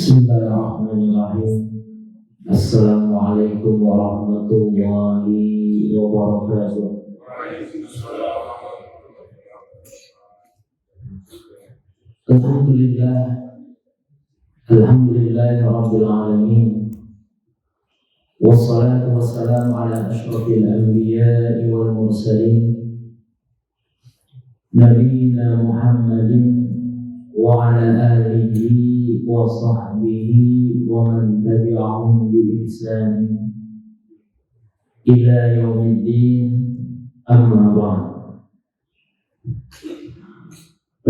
Bismillahirrahmanirrahim. Assalamualaikum warahmatullahi wabarakatuh. Alhamdulillahirabbil alamin. Wassalatu wassalamu ala asyrafil anbiya'i wal mursalin nabiyina Muhammadin wa ala alihi wa sahbihi wa man tabi'ahum bi ihsanin ila yaumiddin, amma ba'd.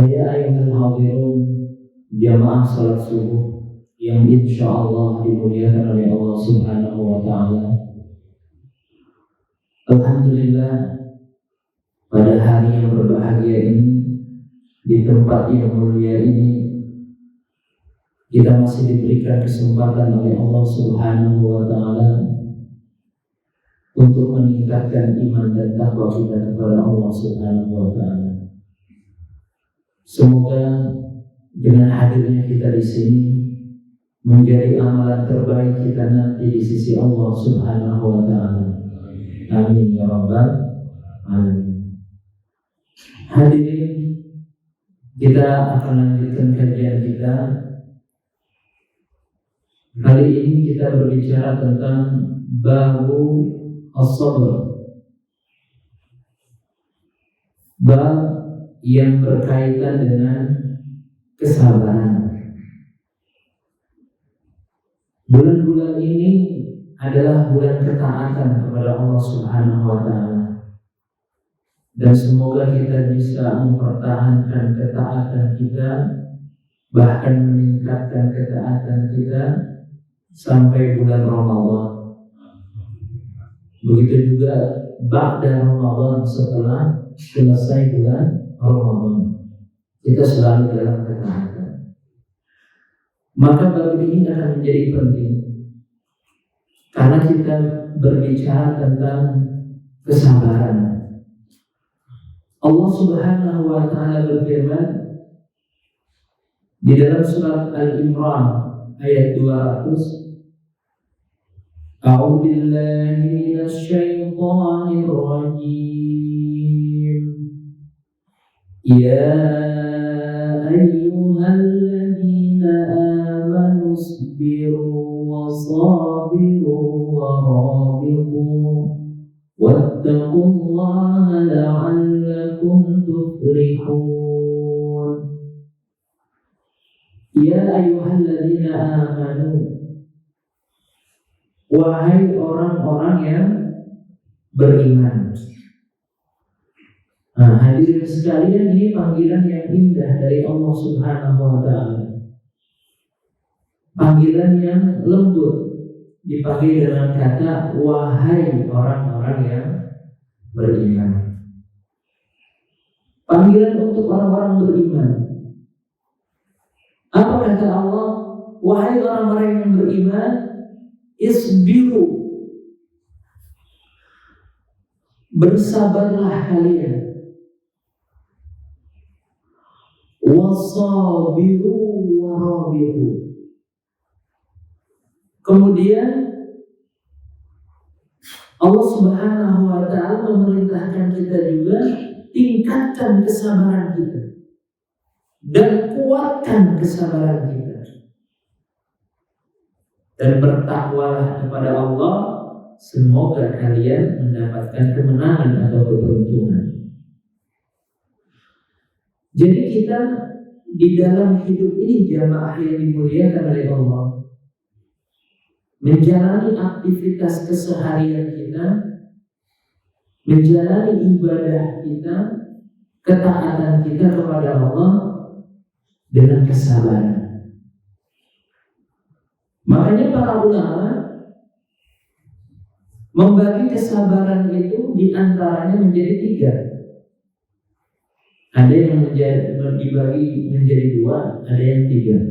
Ya ayyuhal hadirun, jamaah salat subuh yang insyaallah dimuliakan oleh Allah Subhanahu wa taala. Alhamdulillah, pada hari yang berbahagia ini, di tempat yang mulia ini, kita masih diberikan kesempatan oleh Allah Subhanahu wa taala untuk meningkatkan iman dan takwa kita kepada Allah Subhanahu wa taala. Semoga dengan hadirnya kita di sini menjadi amalan terbaik kita nanti di sisi Allah Subhanahu wa taala. Amin ya rabbal alamin. Hadirin, kita akan lanjutkan kajian kita. Kali ini kita berbicara tentang babu as-sabr, bab yang berkaitan dengan kesabaran. Bulan-bulan ini adalah bulan ketaatan kepada Allah Subhanahu wa taala. Dan semoga kita bisa mempertahankan ketaatan kita, bahkan meningkatkan ketaatan kita sampai bulan Ramadan. Begitu juga ba'da Ramadan, setelah selesai bulan Ramadan, kita selalu dalam ketaatan. Maka bab ini akan menjadi penting karena kita berbicara tentang kesabaran. Allah Subhanahu wa taala berfirman di dalam surat Al-Imran ayat 200, A'udzu billahi minasy syaithanir rajim. Ya ayyuhalladzina amanu isbiru wa sabiru wa rabitu wattaqullaha la'allakum tuflihun. Ya ayyuhalladzina amanu, wahai orang-orang yang beriman. Hadirin sekalian, ini panggilan yang indah dari Allah Subhanahu wa taala. Panggilan yang lembut, dipanggil dengan kata wahai orang-orang yang beriman. Panggilan untuk orang-orang beriman. Apa kata Allah? Wahai orang-orang yang beriman, isbiru, bersabarlah kalian. Wasabiru warabitu. Kemudian Allah Subhanahu wa taala memerintahkan kita juga tingkatkan kesabaran kita dan kuatkan kesabaran kita, dan bertakwalah kepada Allah, semoga kalian mendapatkan kemenangan atau keberuntungan. Jadi kita di dalam hidup ini, jamaah yang dimuliakan oleh Allah, menjalani aktivitas keseharian kita, menjalani ibadah kita, ketaatan kita kepada Allah dengan kesabaran. Makanya para ulama membagi kesabaran itu diantaranya menjadi 3. Ada yang dibagi menjadi 2, ada yang 3.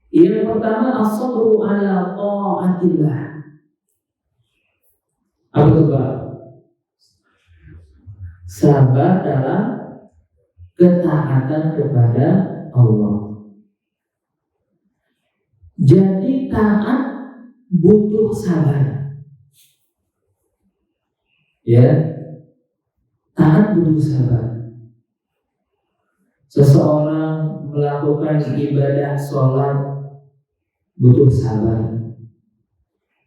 Yang pertama, as-sabru ala ta'atillah. Apa itu, Pak? Sabar dalam ketaatan kepada Allah. Jadi taat butuh sabar. Ya, taat butuh sabar. Seseorang melakukan ibadah sholat butuh sabar.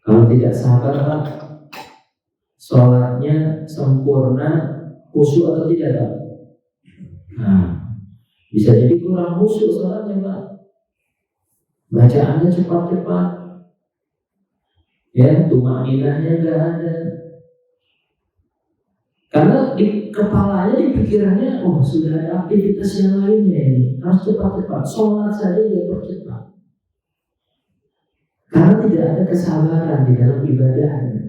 Kalau tidak sabar, Pak, sholatnya sempurna, khusyuk atau tidak, Pak? Nah, bisa jadi kurang khusyuk sholatnya, Pak. Bacaannya cepat-cepat, ya, tumaninahnya nggak ada. Karena di kepalanya, di pikirannya, oh sudah ada aktivitas yang lainnya ini, harus cepat-cepat. Sholat saja ya percepat. Karena tidak ada kesabaran di dalam ibadahnya.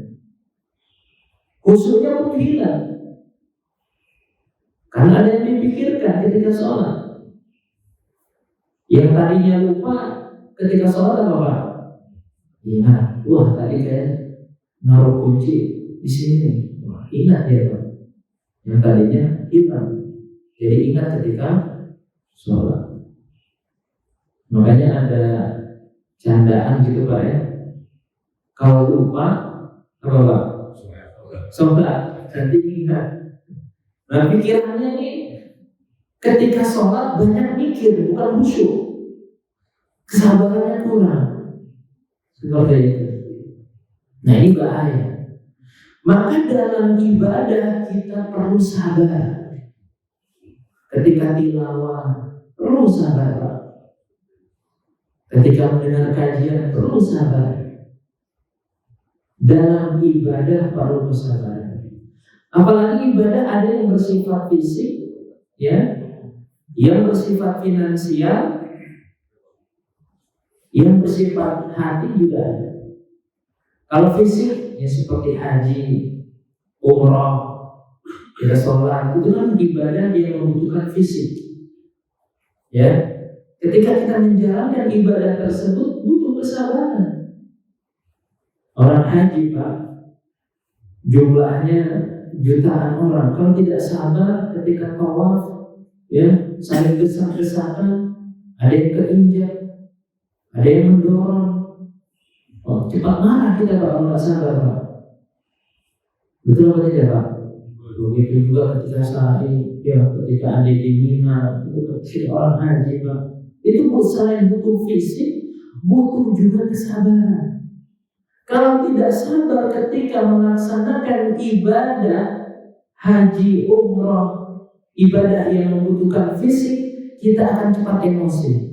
Khusyuknya pun hilang. Karena ada yang dipikirkan ketika sholat. Yang tadinya lupa ketika sholat apa, Pak? Ingat, wah tadi kayak naruh kunci di sini. Wah, ingat ya, Pak. Yang tadinya hilang, jadi ingat ketika sholat. Makanya ada candaan gitu, Pak, ya. Kalau lupa apa, Pak? Sholat, nanti ingat. Nah, pikirannya ini ketika sholat banyak mikir, bukan khusyuk. Kesabarannya kurang. Seperti itu. Nah, ini bahaya. Maka dalam ibadah kita perlu sabar. Ketika tilawah perlu sabar, Pak. Ketika mendengar kajian perlu sabar. Dalam ibadah perlu kesabaran. Apalagi ibadah ada yang bersifat fisik, ya, yang bersifat finansial, yang bersifat hati juga ada. Kalau fisik, ya seperti haji, umrah, kita sholat, itu kan ibadah yang membutuhkan fisik. Ya, ketika kita menjalankan ibadah tersebut butuh kesabaran. Orang haji, Pak, jumlahnya jutaan orang. Kalau tidak sabar ketika tawaf, ya, saling desak-desakan, ada yang keinjak, ada yang mendorong. Oh, cepat marah kita, Pak, kalau nggak sabar, Pak. Betul apa tidak, Pak? Begitu juga ketika sa'i, ya, ketika ada di Mina, itu ketika orang haji, Pak. Itu selain butuh fisik, butuh juga kesabaran. Kalau tidak sabar ketika melaksanakan ibadah haji, umrah, ibadah yang membutuhkan fisik, kita akan cepat emosi.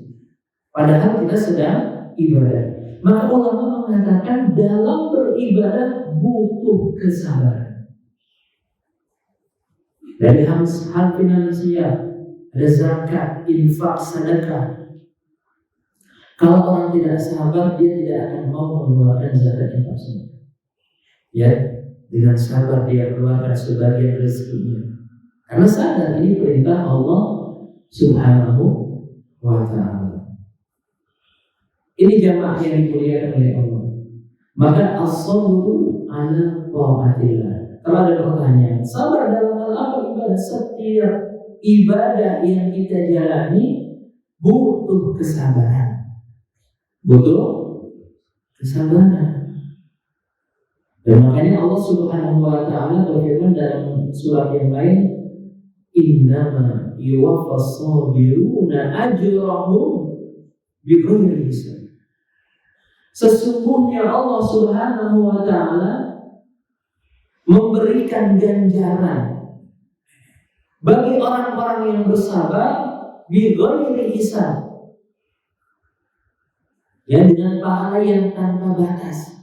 Padahal kita sedang ibadah. Maka ulama mengatakan dalam beribadah butuh kesabaran. Dari hal finansial, ada zakat, infak, sedekah. Kalau orang tidak sabar, dia tidak akan mau mengeluarkan zakat infak sedekah. Ya, dengan sabar dia keluarkan sebagian rezekinya. Karena sadar ini perintah Allah Subhanahu wa Ta'ala. Ini jamaah yang dimuliakan oleh Allah. Maka as-sabru ala ta'atillah. Kalau ada pertanyaan, sabar dalam hal apa ibadah? Setiap ibadah yang kita jalani butuh kesabaran. Butuh kesabaran. Dan makanya Allah Subhanahu wa Ta'ala berfirman dalam surat yang lain, innama yuwaffas sabiruna ajrahum bighairi hisab. Sesungguhnya Allah Subhanahu wa Ta'ala memberikan ganjaran bagi orang-orang yang bersabar bighairi hisab, ya, dengan pahala yang tanpa batas.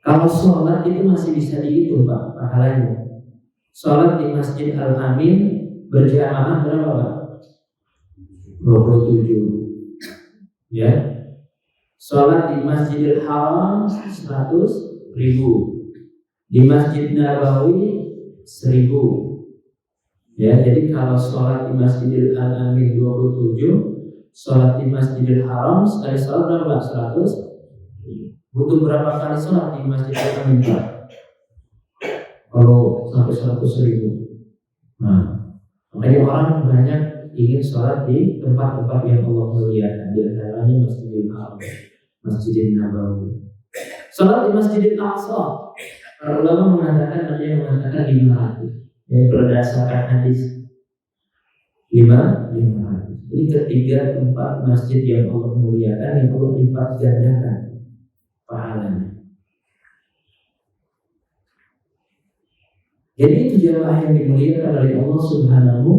Kalau sholat itu masih bisa dihitung, Pak, pahalanya. Sholat di Masjid Al-Amin berjamaah berapa, Pak? 27. Ya. Sholat di Masjidil Haram 100.000. Di Masjid Nabawi 1.000. Ya, jadi kalau sholat di Masjidil Al-Amin 27, sholat di Masjidil Haram sekali sholat berapa? 100. Butuh berapa kali sholat di Masjidil Al-Amin, Pak? Kalau sampai 100.000. Nah, makanya orang banyak ingin sholat di tempat-tempat yang Allah muliakan, di antaranya Masjidil Haram, Masjidil Nabawi. Sholat di Masjidil Aqsa, para ulama mengatakan, ada yang mengatakan 500, berdasarkan hadis 500. Ini ketiga tempat masjid yang Allah muliakan, yang Allah lipat gandakan pahalanya. Jadi itu jamaah yang dimuliakan oleh Allah Subhanahu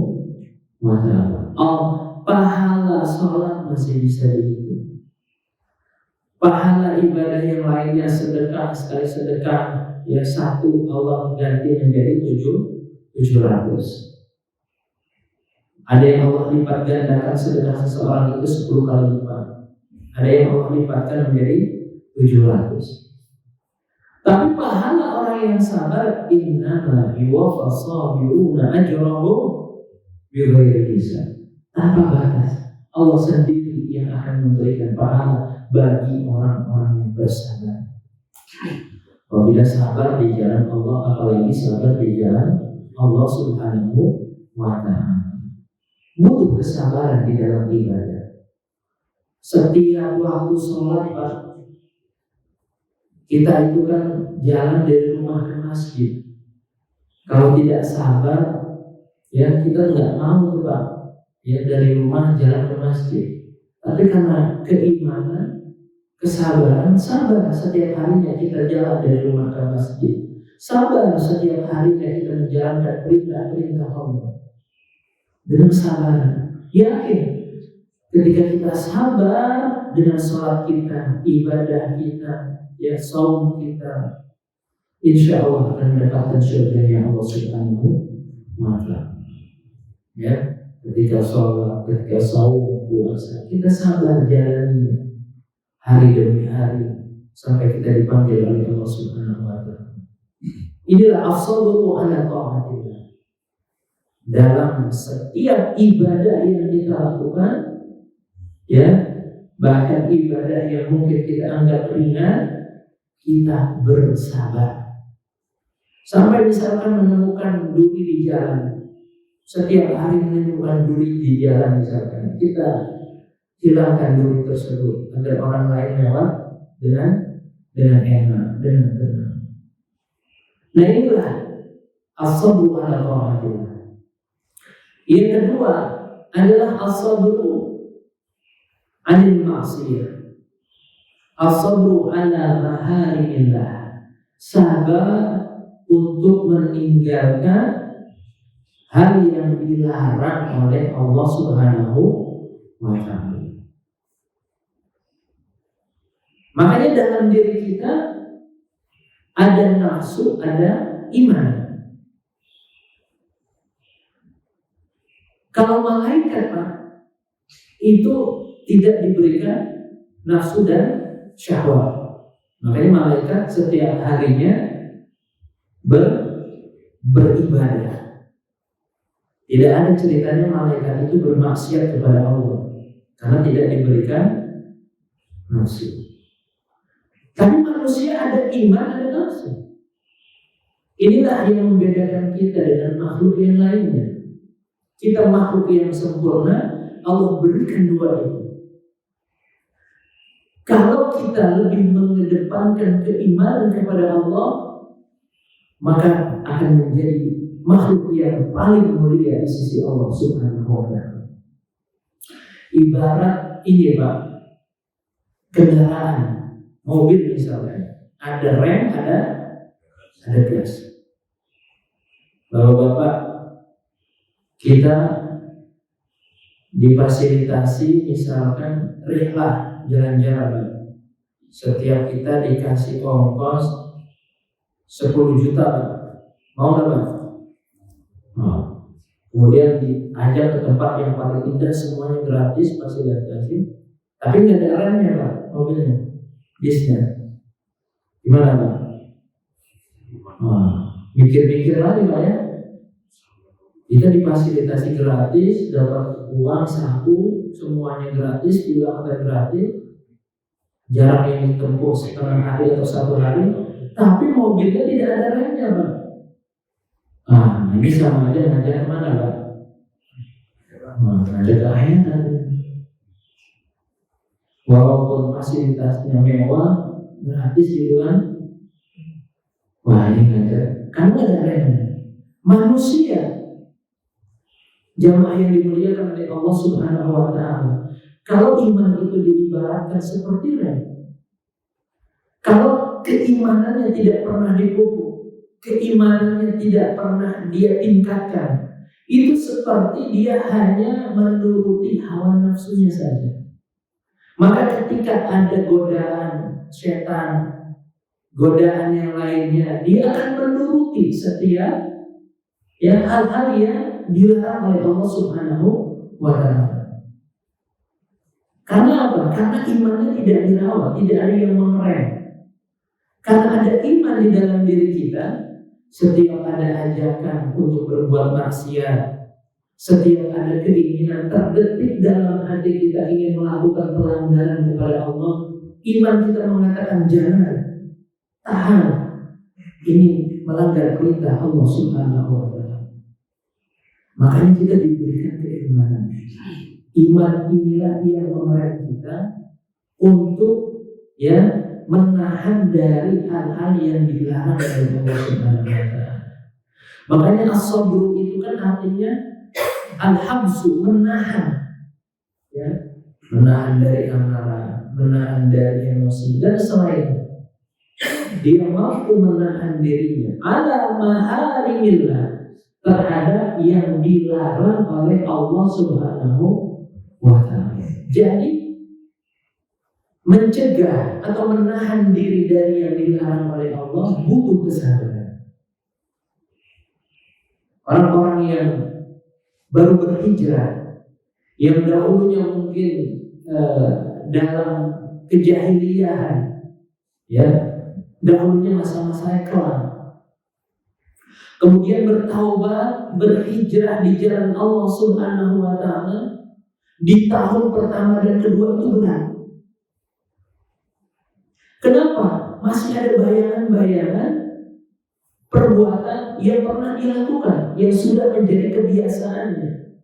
wa Ta'ala. Pahala sholat masih bisa dihitung. Pahala ibadah yang lainnya, sedekah, sekali sedekah ya 1, Allah ganti menjadi 700. Ada yang Allah lipat gandakan sedekah seseorang itu 10 kali lipat. Ada yang Allah lipatkan menjadi 700. Tapi pahala orang yang sabar, innama yuwaffas sabiruna ajrahum bighairi hisab. Tanpa batas. Allah sendiri yang akan memberikan pahala bagi orang-orang yang bersabar. Apabila sabar di jalan Allah, apalagi sabar di jalan Allah Subhanahu wa Ta'ala. Butuh kesabaran di dalam ibadah. Setiap waktu sholat, Pak, kita itu kan jalan dari rumah ke masjid. Kalau tidak sabar, ya kita nggak mau, Pak, ya dari rumah jalan ke masjid. Tapi karena keimanan, kesabaran, sabar setiap harinya kita jalan dari rumah ke masjid. Sabar setiap harinya kita menjalankan perintah-perintah Allah. Dengan sabar, yakin ketika kita sabar dengan sholat kita, ibadah kita, ya saum kita, insya Allah akan mendapatkan surganya Allah Subhanahu wa Ta'ala. Ya, ketika sholat, ketika saum, puasa, kita sabar jalannya hari demi hari sampai kita dipanggil oleh Allah Subhanahu wa Ta'ala. Inilah as-sabru ala ta'atillah. Dalam setiap ibadah yang kita lakukan, ya, bahkan ibadah yang mungkin kita anggap ringan, kita bersabar. Sampai misalkan menemukan duri di jalan, setiap hari menemukan duri di jalan misalkan, kita hilangkan duri tersebut agar orang lain lewat dengan enak, dengan tenang. Nah inilah as-sabru ala ta'atillah. Yang kedua adalah as-sabru 'anil ma'siyah. As-sabru ala maharimillah. Sabar untuk meninggalkan hal yang dilarang oleh Allah Subhanahu wa Ta'ala. Makanya dalam diri kita ada nafsu, ada iman. Kalau malaikat, Pak, itu tidak diberikan nafsu dan syahwat. Makanya malaikat setiap harinya beribadah. Tidak ada ceritanya malaikat itu bermaksiat kepada Allah karena tidak diberikan nafsu. Tapi manusia ada iman, ada nafsu. Inilah yang membedakan kita dengan makhluk yang lainnya. Kita makhluk yang sempurna, Allah berikan dua itu. Kalau kita lebih mengedepankan keimanan kepada Allah, maka akan menjadi makhluk yang paling mulia di sisi Allah Subhanahu wa Ta'ala. Ibarat ini, Pak, kendaraan, mobil misalnya, ada rem, ada gas. Bapak-bapak, kita difasilitasi misalkan rihlah jalan-jalan. Setiap kita dikasih ongkos 10 juta, Pak. Mau nggak, Pak? Mau. Kemudian diajak ke tempat yang paling indah, semuanya gratis, fasilitasi. Tapi nggak ada remnya, Pak, mobilnya, bisnya. Gimana, Pak? Mikir-mikir lagi, Pak, ya. Kita difasilitasi gratis, dapat uang saku, semuanya gratis, juga ada gratis. Jarak yang ditempuh setengah hari atau 1 hari, tapi mobilnya tidak ada remnya, Pak. Ini sama aja ngajak kemana, Pak? Ada keakhiran. Walaupun fasilitasnya mewah, gratis gitu kan. Wah ini nggak ada. Karena ada remnya. Manusia, jamaah yang dimuliakan oleh Allah Subhanahu wa Ta'ala. Kalau iman itu diibaratkan seperti rem, kalau keimanannya tidak pernah dipupuk, keimanannya tidak pernah dia tingkatkan, itu seperti dia hanya menuruti hawa nafsunya saja. Maka ketika ada godaan setan, godaan yang lainnya, dia akan menuruti setiap hal-hal yang dilarang oleh Allah Subhanahu wa Ta'ala. Karena apa? Karena imannya tidak dirawat, tidak ada yang mengerem. Karena ada iman di dalam diri kita, setiap ada ajakan untuk berbuat maksiat, setiap ada keinginan terdetik dalam hati kita ingin melakukan pelanggaran kepada Allah, iman kita mengatakan jangan, tahan, ini melanggar perintah Allah Subhanahu wa Ta'ala. Makanya kita diberikan keimanan. Iman inilah yang mengerem kita untuk menahan dari hal-hal yang dilarang oleh Allah Subhanahu wa Ta'ala. Makanya as-sabru itu kan artinya al-habsu, menahan, menahan dari amarah, menahan dari emosi dan selainnya. Dia mampu menahan dirinya ala maharimillah, terhadap yang dilarang oleh Allah Subhanahu wa Ta'ala. Jadi mencegah atau menahan diri dari yang dilarang oleh Allah butuh kesabaran. Orang-orang yang baru berhijrah, yang dahulunya mungkin dalam kejahiliahan, dahulunya masa-masa kelam, kemudian bertaubat, berhijrah di jalan Allah Subhanahu wa Ta'ala, di tahun pertama dan kedua itu berat. Kenapa? Masih ada bayangan-bayangan perbuatan yang pernah dilakukan, yang sudah menjadi kebiasaannya.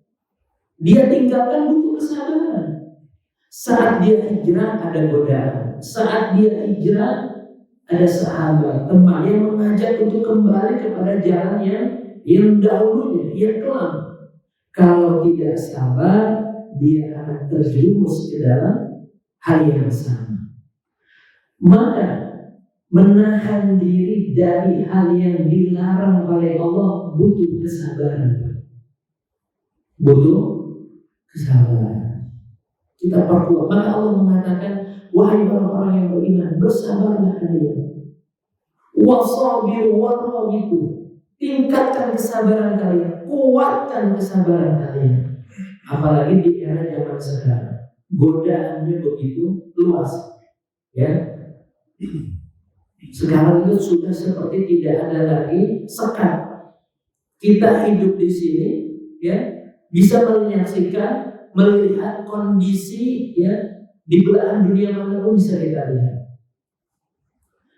Dia tinggalkan, butuh kesabaran. Saat dia hijrah ada godaan. Saat dia hijrah ada sahabat, teman yang mengajak untuk kembali kepada jalan yang dahulunya, yang kelam. Kalau tidak sabar, dia akan terjerumus ke dalam hal yang sama. Maka menahan diri dari hal yang dilarang oleh Allah butuh kesabaran. Butuh kesabaran. Kita perkuat. Maka Allah mengatakan, wahai orang-orang yang beriman, bersabarlah kalian. Wasabiru warabitu. Tingkatkan kesabaran kalian, kuatkan kesabaran kalian. Apalagi di era zaman sekarang, godaannya begitu luas. Sekarang itu sudah seperti tidak ada lagi sekat. Kita hidup di sini, bisa menyaksikan, melihat kondisi di belahan dunia manapun bisa kita lihat.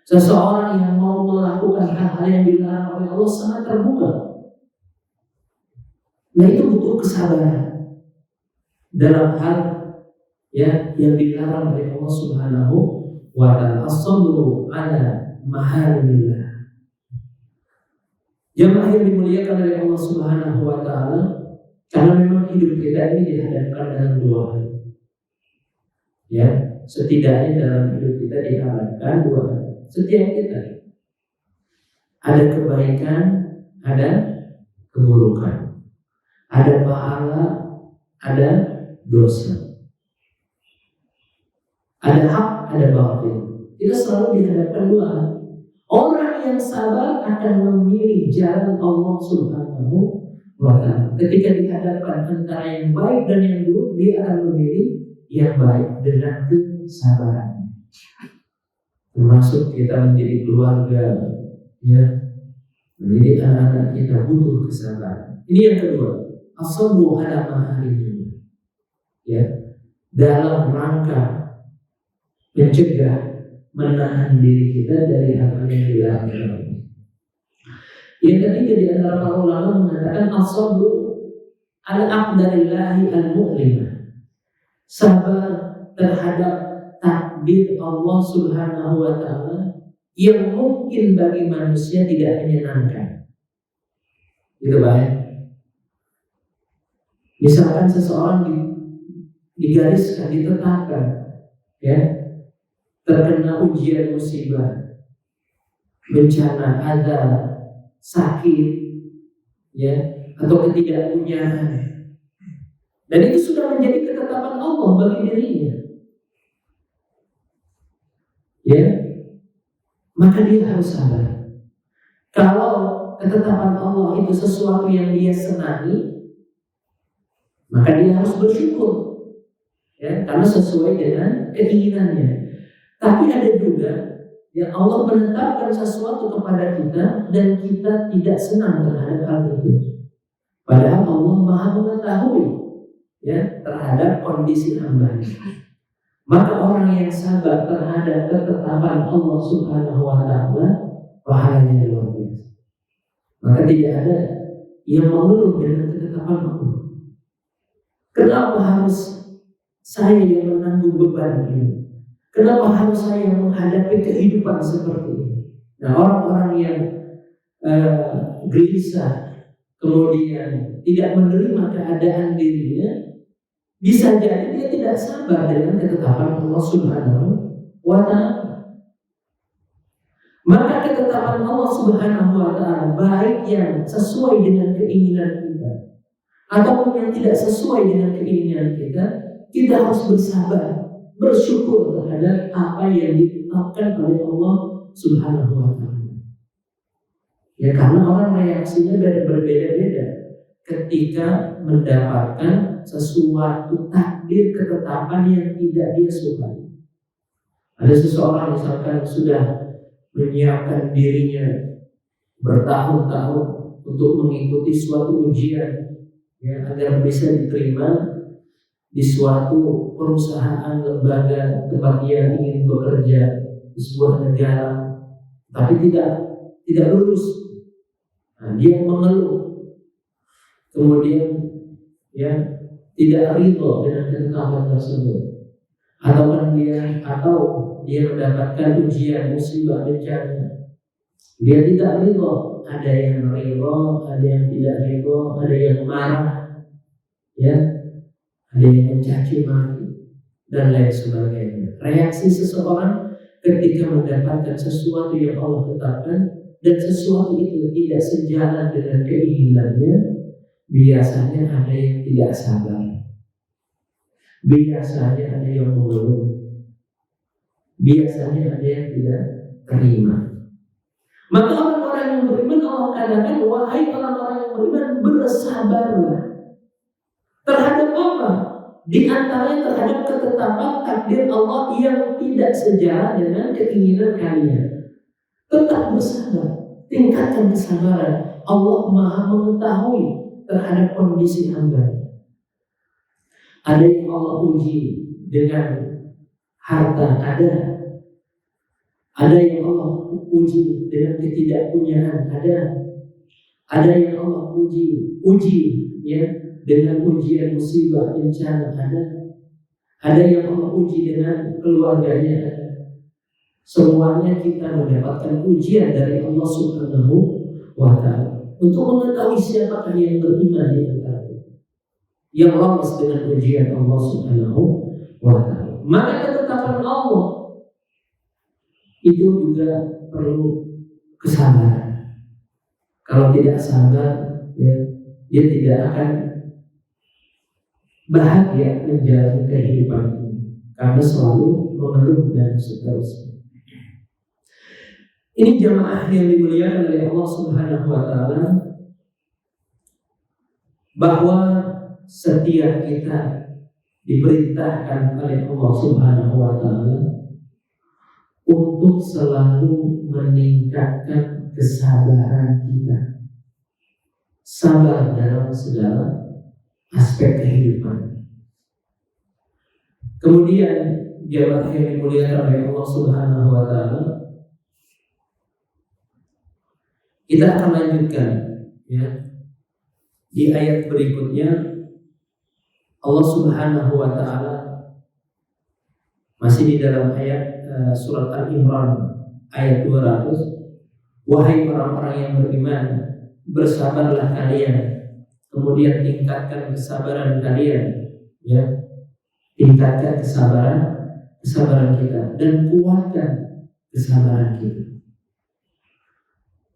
Seseorang yang mau melakukan hal-hal yang dilarang oleh Allah sangat terbuka. Nah itu butuh kesabaran dalam hal yang dilarang oleh Allah Subhanahu wa Ta'ala. As-sabru ala maharimillah. Jamaah yang dimuliakan oleh Allah Subhanahu wa Ta'ala, karena memang hidup kita ini dihadapkan dengan dua hal. Setidaknya dalam hidup kita dihadapkan dua hal. Setiap kita ada kebaikan, ada keburukan, ada pahala, ada dosa, ada hak, ada batil. Kita selalu dihadapkan dua hal. Orang yang sabar akan memilih jalan Allah Subhanahu wa Ta'ala. Ketika dihadapkan antara yang baik dan yang buruk, dia akan memilih yang baik dengan kesabaran. Termasuk kita menjadi keluarga, menjadi anak-anak kita butuh kesabaran. Ini yang kedua, as-sabru ala maharimillah. Dalam rangka mencegah, menahan diri kita dari hal yang dilarang. Yang ketiga di antara para ulama mengatakan as-sabru al-aqdarillahi al-mu'limah, sabar terhadap takdir Allah Subhanahu wa taala yang mungkin bagi manusia tidak menyenangkan. Gitu baik. Misalkan seseorang digariskan, ditetapkan, ya, terkena ujian musibah, bencana, ada sakit, ya, atau ketidakpunyaan, dan itu sudah menjadi ketetapan Allah bagi dirinya, ya, maka dia harus sabar. Kalau ketetapan Allah itu sesuatu yang dia senangi, maka dia harus bersyukur, ya, karena sesuai dengan keinginannya. Tapi ada juga yang Allah menetapkan sesuatu kepada kita dan kita tidak senang terhadap hal itu, padahal Allah Maha mengetahui, ya, terhadap kondisi hamba-Nya. Maka orang yang sabar terhadap ketetapan Allah Subhanahu wa taala, pahalanya luar biasa. Maka tidak ada yang mengeluh dengan ketetapan Allah. Kenapa harus saya yang menanggung beban ini? Kenapa harus saya menghadapi kehidupan seperti ini? Nah, orang-orang yang gelisah, kemudian tidak menerima keadaan dirinya, bisa jadi dia tidak sabar dengan ketetapan Allah Subhanahu wa taala. Maka ketetapan Allah Subhanahu wa taala, baik yang sesuai dengan keinginan kita ataupun yang tidak sesuai dengan keinginan kita harus bersabar, bersyukur terhadap apa yang ditetapkan oleh Allah Subhanahu wa taala. Ya, karena orang reaksinya berbeda-beda ketika mendapatkan sesuatu takdir ketetapan yang tidak dia sukai. Ada seseorang misalkan sudah menyiapkan dirinya bertahun-tahun untuk mengikuti suatu ujian, ya, agar bisa diterima di suatu perusahaan, lembaga tempat dia ingin bekerja di sebuah negara, tapi tidak lulus. Nah, dia mengeluh, kemudian, ya, tidak ridho dengan ketetapan tersebut, atau dia mendapatkan ujian, musibah, bencana, dia tidak ridho. Ada yang ridho, ada yang tidak ridho, ada yang marah, ya, ada yang mencaci maki dan lain sebagainya. Reaksi seseorang ketika mendapatkan sesuatu yang Allah tetapkan dan sesuatu itu tidak sejalan dengan keinginannya, biasanya ada yang tidak sabar, biasanya ada yang mengeluh, biasanya ada yang tidak terima. Maka orang-orang yang beriman, Allah katakan, wahai orang-orang yang beriman, bersabarlah. Terhadap apa? Di antaranya terhadap ketetapan takdir Allah yang tidak sejalan dengan keinginan kalian. Tetap bersabar, tingkatkan kesabaran. Allah Maha mengetahui terhadap kondisi hamba. Ada yang Allah uji dengan harta, ada yang Allah uji dengan ketidakpunyaan, ada yang Allah uji, ya, dengan ujian musibah, bencana, ada yang Allah uji dengan keluarganya, Semuanya kita mendapatkan ujian dari Allah Subhanahu wa ta'ala untuk mengetahui siapakah yang beriman di antara kita, yang lolos dengan ujian Allah Subhanahu wa ta'ala. Maka ketetapan Allah itu juga perlu kesabaran. Kalau tidak sabar, ya, dia tidak akan bahagia menjalani kehidupan ini, karena selalu mengeluh dan seterusnya. Ini jamaah yang dimuliakan oleh Allah Subhanahu wa ta'ala, bahwa setiap kita diperintahkan oleh Allah Subhanahu wa ta'ala untuk selalu meningkatkan kesabaran kita. Sabar dalam segala aspek kehidupan. Kemudian jamaah yang dimuliakan oleh Allah Subhanahu wa ta'ala, kita akan lanjutkan, ya, di ayat berikutnya. Allah Subhanahu wa taala masih di dalam ayat surat Al-Imran ayat 200, wahai orang-orang yang beriman, bersabarlah kalian, kemudian tingkatkan kesabaran kalian, ya, tingkatkan kesabaran kita dan kuatkan kesabaran kita.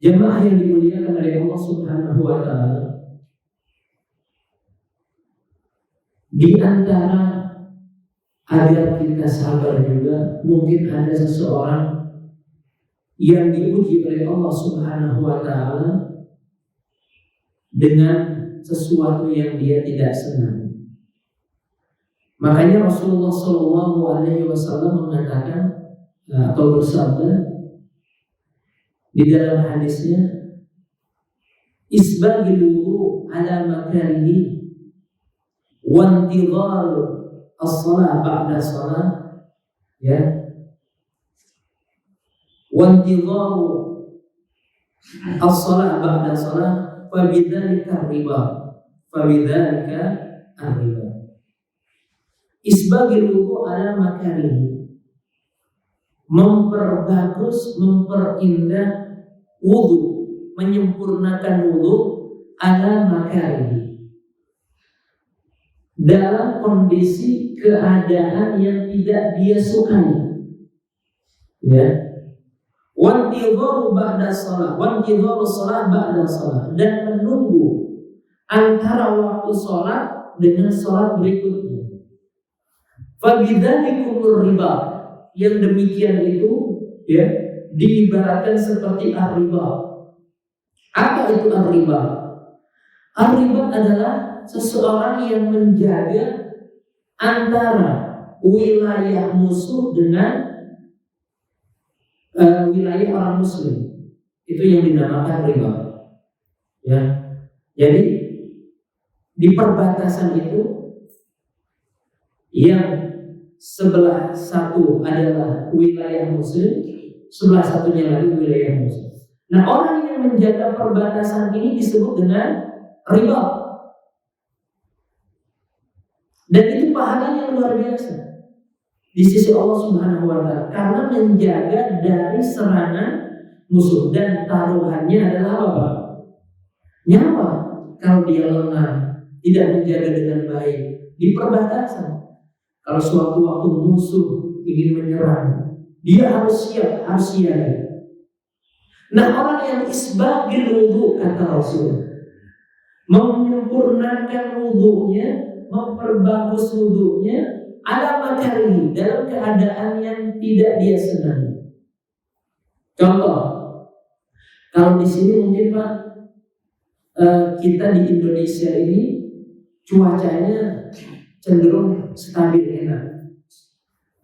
Jemaah yang dimuliakan oleh Allah Subhanahu wa taala, di antara agar kita sabar juga, mungkin ada seseorang yang diuji oleh Allah Subhanahu wa taala dengan sesuatu yang dia tidak senang. Makanya Rasulullah SAW mengatakan atau bersabda di dalam hadisnya, isbagil wudu ala makarihi wa intidhar as-salah ba'da salah, ya, wa intidhar as-salah ba'da salah fa bidzalika riba, fa bidzalika riba. Isbagil wudu ala makarihi, memperbagus, memperindah wudu, menyempurnakan wudu ala makarihi, dalam kondisi keadaan yang tidak dia sukai, ya. Wantidharu ba'da shalah, wantidharu shalah ba'da shalah, dan menunggu antara waktu sholat dengan sholat berikutnya. Fabidzalikumur riba, yang demikian itu, ya, diibaratkan seperti ar-riba. Apa itu ar-riba? Ar-riba adalah seseorang yang menjaga antara wilayah musuh dengan wilayah orang muslim. Itu yang dinamakan riba, ya. Jadi di perbatasan itu yang sebelah satu adalah wilayah muslim, sebelah satunya lagi wilayah muslim. Nah, orang yang menjaga perbatasan ini disebut dengan riba. Dan itu pahalanya luar biasa di sisi Allah Subhanahu wa taala, karena menjaga dari serangan musuh, dan taruhannya adalah apa? Nyawa. Kalau dia lengah, tidak menjaga dengan baik di perbatasan, kalau suatu waktu musuh ingin menyerang, dia harus siap, harus siaga. Nah, orang yang isbagil wudu, kata Rasul, menyempurnakan wudunya, memperbagus wudunya ala makarihi, dalam keadaan yang tidak dia senang. Contoh, kalau di sini mungkin Pak, kita di Indonesia ini cuacanya cenderung stabil, enak.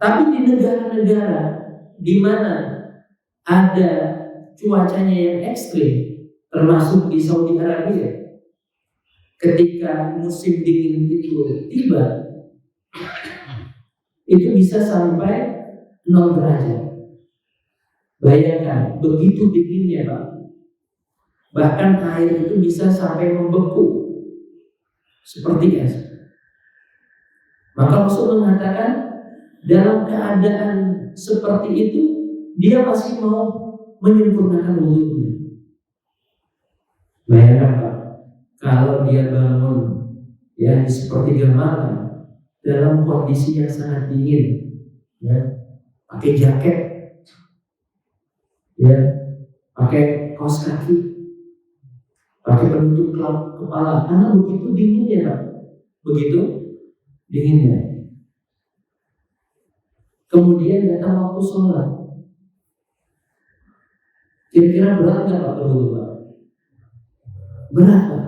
Tapi di negara-negara di mana ada cuacanya yang ekstrim, termasuk di Saudi Arabia, ketika musim dingin itu tiba, itu bisa sampai 0 derajat. Bayangkan, begitu dinginnya Pak. Bahkan air itu bisa sampai membeku seperti es. Maka Rasul mengatakan, dalam keadaan seperti itu dia masih mau menyempurnakan wudunya. Bayangkan Pak, kalau dia bangun, ya, di sepertiga malam dalam kondisi yang sangat dingin, ya, pakai jaket, ya, pakai kaos kaki, pakai penutup kepala, karena begitu dinginnya Pak, begitu dinginnya. Kemudian datang waktu sholat, kira-kira berat nggak Pak berwudu Pak? Berat Pak,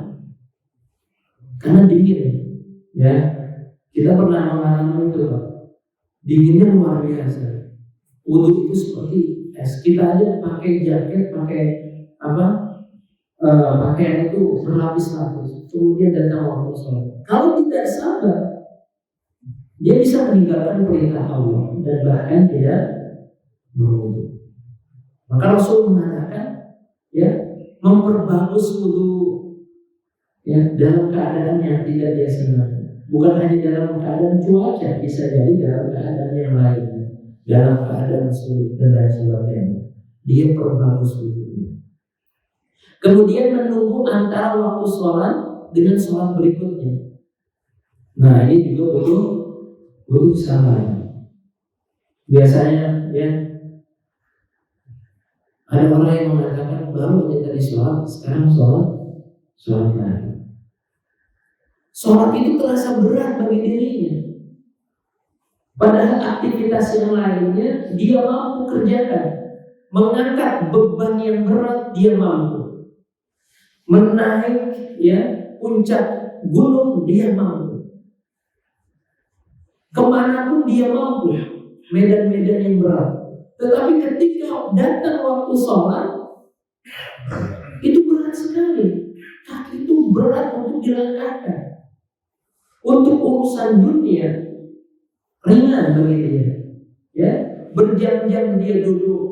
karena dingin, ya. Kita pernah mengalami itu Pak, dinginnya luar biasa. Wudu itu seperti es. Kita aja pakai jaket, pakai pakaian itu berlapis-lapis. Kemudian datang waktu sholat, kalau tidak sabar, dia bisa meninggalkan perintah Allah dan bahkan tidak berwudu. Maka Rasul mengatakan, ya, memperbagus wudu, ya, dalam keadaan yang tidak dia senang. Bukan hanya dalam keadaan cuaca, bisa jadi dalam keadaan yang lain, dalam keadaan sulit dan lain sebagainya. Dia perbagus wudhunya. Kemudian menunggu antara waktu sholat dengan sholat berikutnya. Nah, ini juga butuh sabar. Biasanya ya ada orang yang mengatakan baru aja tadi sholat, sekarang sholat lagi. Sholat itu terasa berat bagi dirinya. Padahal aktivitas yang lainnya dia mampu kerjakan. Mengangkat beban yang berat dia mampu. Menaik puncak gunung dia mampu. Kemanapun dia mampu, medan-medan yang berat. Tetapi ketika datang waktu sholat, itu berat sekali. Kaki itu berat untuk dilangkahkan. Untuk urusan dunia ringan bagi dia. Ya, berjam-jam dia duduk,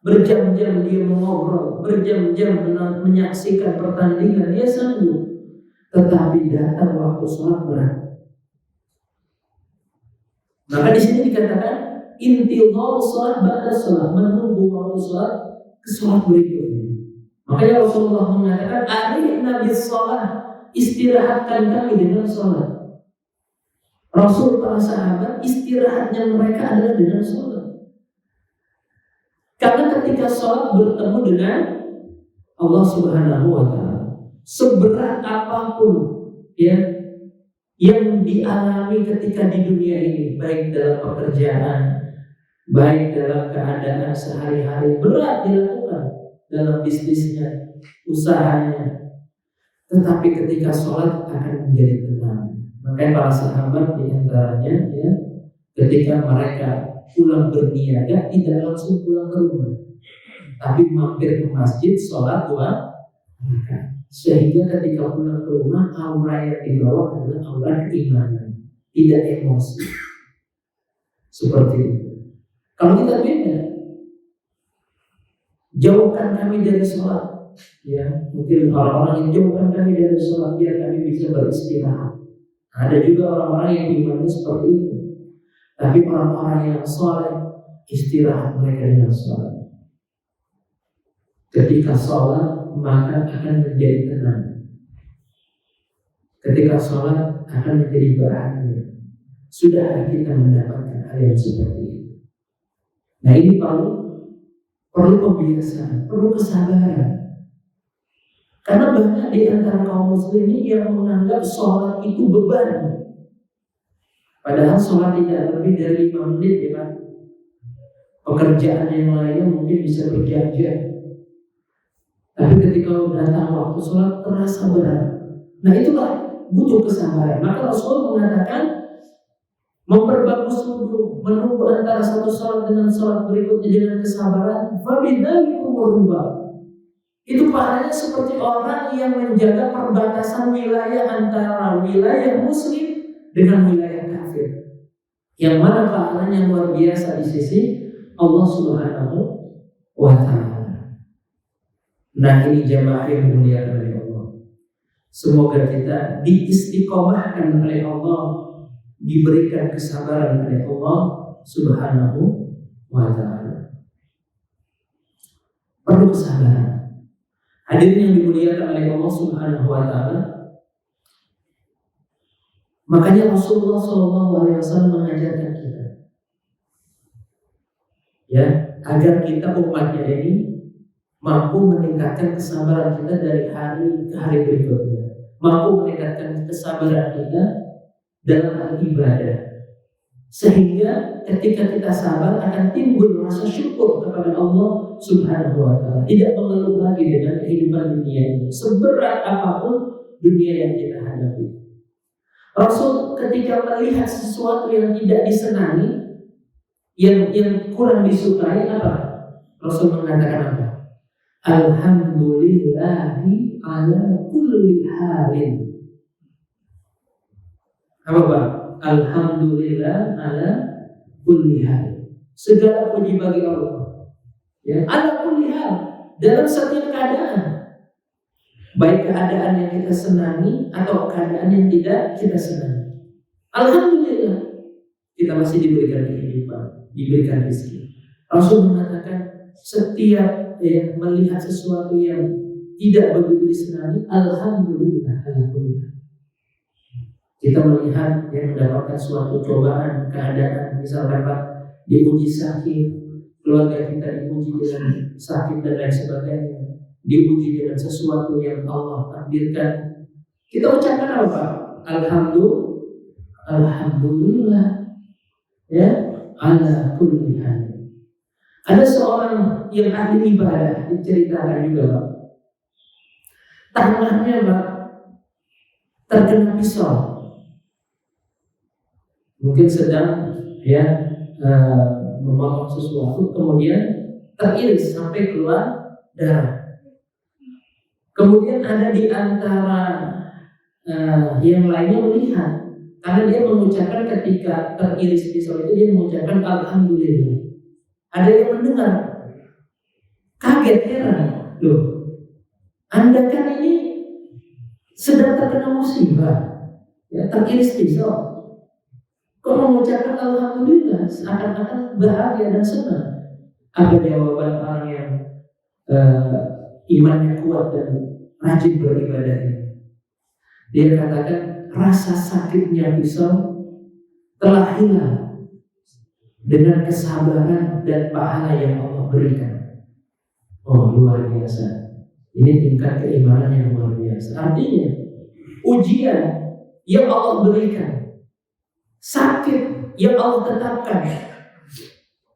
berjam-jam dia mengobrol, berjam-jam menyaksikan pertandingan, dia sanggup. Tetapi datang waktu sholat berat. Maka di sini dikatakan intidhar sholat ba'da sholat, menunggu waktu sholat ke sholat berikutnya. Makanya Rasulullah mengatakan arihna bis sholat, istirahatkan kami dengan sholat. Rasul para sahabat istirahatnya mereka adalah dengan sholat. Karena ketika sholat bertemu dengan Allah Subhanahu wa Ta'ala, seberat apapun yang dialami ketika di dunia ini, baik dalam pekerjaan, baik dalam keadaan sehari-hari, berat dilakukan dalam bisnisnya, usahanya, tetapi ketika sholat akan menjadi tenang. Makanya para sahabat diantaranya ketika mereka pulang berniaga tidak langsung pulang ke rumah, tapi mampir ke masjid sholat 2 rakaat. Sehingga ketika pulang ke rumah, aura yang dibawa adalah aura keimanan, tidak emosi. Seperti itu. Kalau kita beda, jauhkan kami dari sholat. Mungkin orang-orang yang jauhkan kami dari sholat biar kami bisa beristirahat. Ada juga orang-orang yang imannya seperti itu. Tapi orang-orang yang soleh, istirahat mereka dengan sholat. Ketika sholat maka akan menjadi tenang. Ketika sholat akan menjadi bahagia. Sudah kita mendapatkan hal yang seperti itu. Nah, ini perlu pembiasaan, perlu kesabaran. Karena banyak di antara kaum muslimin yang menganggap sholat itu beban. Padahal sholat tidak lebih dari 5 menit Pak. Pekerjaan yang lainnya mungkin bisa berjam-jam. Tapi ketika datang waktu sholat terasa berat. Nah, itulah butuh kesabaran. Maka Rasul mengatakan memperbagus wudhu, menunggu antara satu sholat dengan sholat berikutnya dengan kesabaran. Fabidzalikum murubah. Itu pahalanya seperti orang yang menjaga perbatasan wilayah antara wilayah muslim dengan wilayah kafir. Yang mana pahalanya luar biasa di sisi Allah Subhanahu wa Ta'ala. Nah, ini jamaah yang dimuliakan oleh Allah. Semoga kita diistiqomahkan oleh Allah, diberikan kesabaran oleh Allah Subhanahu wa Ta'ala. Perlu kesabaran. Hadirin yang dimuliakan oleh Allah Subhanahu wa Ta'ala. Makanya Rasulullah SAW mengajarkan kita agar kita umatnya ini mampu meningkatkan kesabaran kita dari hari ke hari berikutnya, mampu meningkatkan kesabaran kita dalam hal ibadah, sehingga ketika kita sabar akan timbul rasa syukur kepada Allah Subhanahu wa Ta'ala. Tidak mengeluh lagi dengan kehidupan dunia ini, seberat apapun dunia yang kita hadapi. Rasul ketika melihat sesuatu yang tidak disenangi, yang kurang disukai, apa? Rasul mengatakan apa? Alhamdulillahi ala kulli halin. Apa Pak? Alhamdulillah ala kulli hal. Segala puji bagi Allah. Ala kulli hal, dalam setiap keadaan. Baik keadaan yang kita senangi atau keadaan yang tidak kita senangi. Alhamdulillah kita masih diberikan kehidupan, diberikan rezeki. Rasul mengatakan setiap melihat sesuatu yang tidak begitu disenangi, alhamdulillah, alhamdulillah. Kita melihat yang mendapatkan suatu cobaan, keadaan, misalkan Pak diuji sakit, keluarga kita diuji dengan sakit dan lain sebagainya, diuji dengan sesuatu yang Allah takdirkan. Kita ucapkan apa Pak? Alhamdulillah, ya, ala kulli hal. Ada seorang yang ahli ibadah diceritakan juga Pak, tangannya Pak terkena pisau, mungkin sedang memotong sesuatu, kemudian teriris sampai keluar darah. Kemudian ada di antara yang lainnya melihat, karena dia mengucapkan ketika teriris pisau itu dia mengucapkan alhamdulillah. Ada yang mendengar, kaget, heran, loh, Anda kan ini sedang terkena musibah, ya, teriris pisau, kok mengucapkan alhamdulillah seakan-akan bahagia dan senang. Apa jawaban orang yang imannya kuat dan rajin beribadah ini? Dia katakan rasa sakitnya pisau telah hilang dengan kesabaran dan pahala yang Allah berikan. Oh, luar biasa. Ini tingkat keimanan yang luar biasa. Artinya ujian yang Allah berikan, sakit yang Allah tetapkan,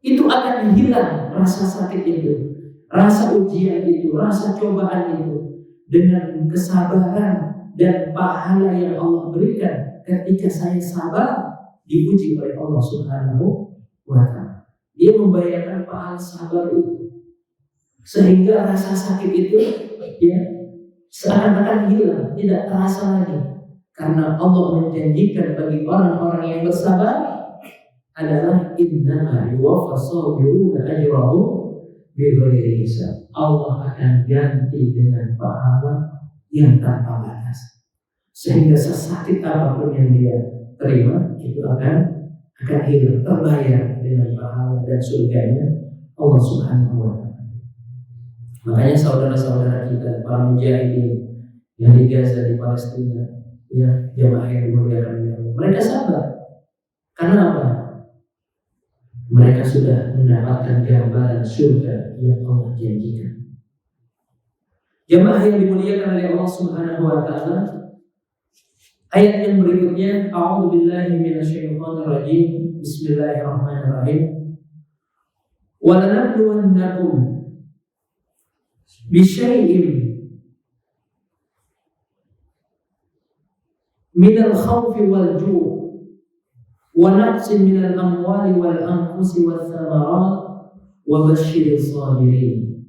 itu akan hilang rasa sakit itu, rasa ujian itu, rasa cobaan itu, dengan kesabaran dan pahala yang Allah berikan ketika saya sabar diuji oleh Allah Subhanahu wa ta'ala. Dia membayarkan pahala sabar itu, sehingga rasa sakit itu seakan-akan hilang, tidak terasa lagi. Karena Allah menjanjikan bagi orang-orang yang bersabar adalah innama yuwaffas sabiruna ajrahum bighairi hisab. Allah akan ganti dengan pahala yang tanpa batas, sehingga sesakit apapun yang dia terima itu akan hilang, terbayar dengan pahala dan surganya Allah Subhanahu wa ta'ala. Makanya saudara-saudara kita, para mujahidin yang di Gaza, di Palestina, ya, jamaah yang dimuliakan Allah, mereka sabar. Karena apa? Mereka sudah mendapatkan gambaran surga yang Allah janjikan. Jamaah yang dimuliakan oleh Allah Subhanahu wa ta'ala, ayat yang berikutnya, a'udzubillahi minasyaitonir rajim. Bismillahirrahmanirrahim. Wa lanabluwannakum bisyai'in minal khawfi wal ju' wa naqsin minal amwali wal anfusi wath thamarat wa basyiris sabirin.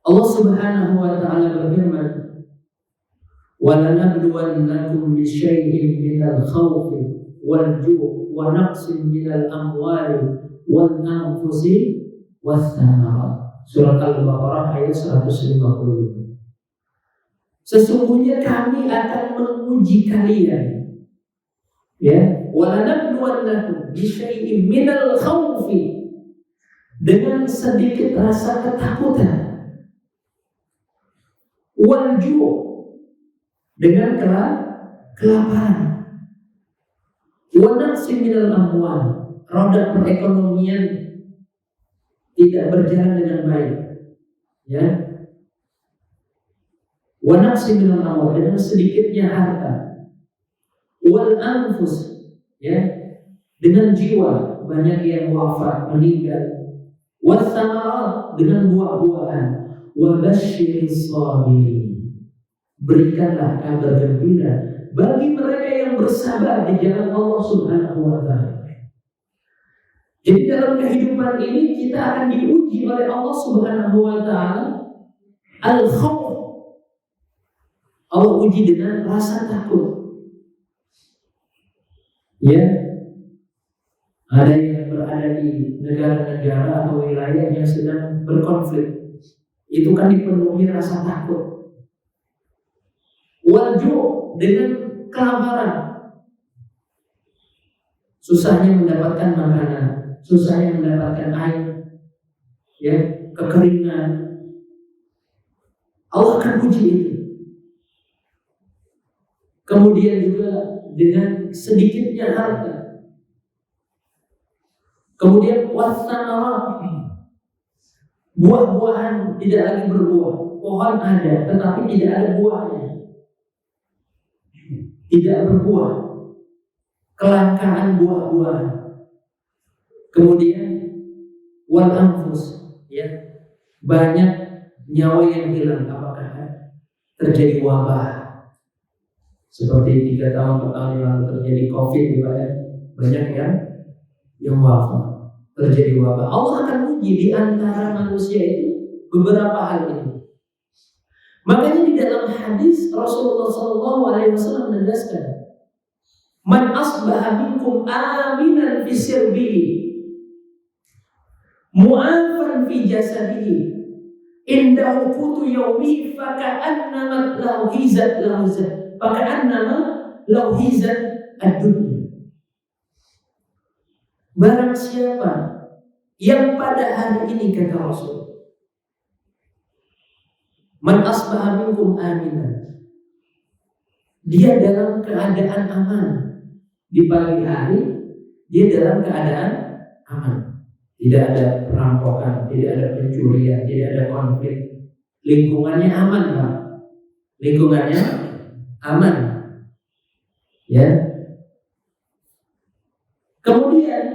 Allah Subhanahu wa ta'ala berfirman, wa lanabluwannakum bisyai'in minal khawfi wal ju' wa naqsin minal amwali wal anfusi wath thamarat. Surat Al-Baqarah ayat 150. Sesungguhnya kami akan menguji kalian, ya, walanabluwannakum bisyai'in minal khawfi, dengan sedikit rasa ketakutan, wal ju', dengan kelaparan, wa naqsin minal amwal, roda perekonomian tidak berjalan dengan baik, ya, wa naqsin minal amwal, dengan sedikitnya harta, wal anfus, ya, dengan jiwa banyak yang wafat, meninggal, was thamarat, dengan buah-buahan, wa basyiris sabirin, berikanlah kabar gembira bagi mereka yang bersabar di jalan Allah Subhanahu wa ta'ala. Jadi dalam kehidupan ini kita akan diuji oleh Allah Subhanahu wa ta'ala. Al-khawf, Allah uji dengan rasa takut. Ya, ada yang berada di negara-negara atau wilayah yang sedang berkonflik, itu kan dipenuhi rasa takut. Wal ju', dengan kelaparan, susahnya mendapatkan makanan, susahnya mendapatkan air, ya, kekeringan. Allah akan uji itu. Kemudian juga dengan sedikitnya harta. Kemudian wasamarat, buah-buahan tidak lagi berbuah. Pohon ada, tetapi tidak ada buahnya. Tidak berbuah. Kelangkaan buah-buahan. Kemudian wal anfus, ya, banyak nyawa yang hilang. Apakah terjadi wabah? Seperti 3 tahun yang lalu terjadi COVID di banyak yang wafat, terjadi wabah. Allah akan uji di antara manusia itu beberapa hal ini. Makanya di dalam hadis Rasulullah SAW menegaskan, man asbaha minkum aminan fi sirbihi, mu'afan fi jasadihi, indahu qutu yawmi faka'annama lahu hizat ad-dunya. Barang siapa yang pada hari ini, kata Rasul, man asbaha minkum aminan, dia dalam keadaan aman. Di pagi hari dia dalam keadaan aman. Tidak ada perampokan, tidak ada pencurian, tidak ada konflik. Lingkungannya aman, Pak. Lingkungannya aman. Ya. Kemudian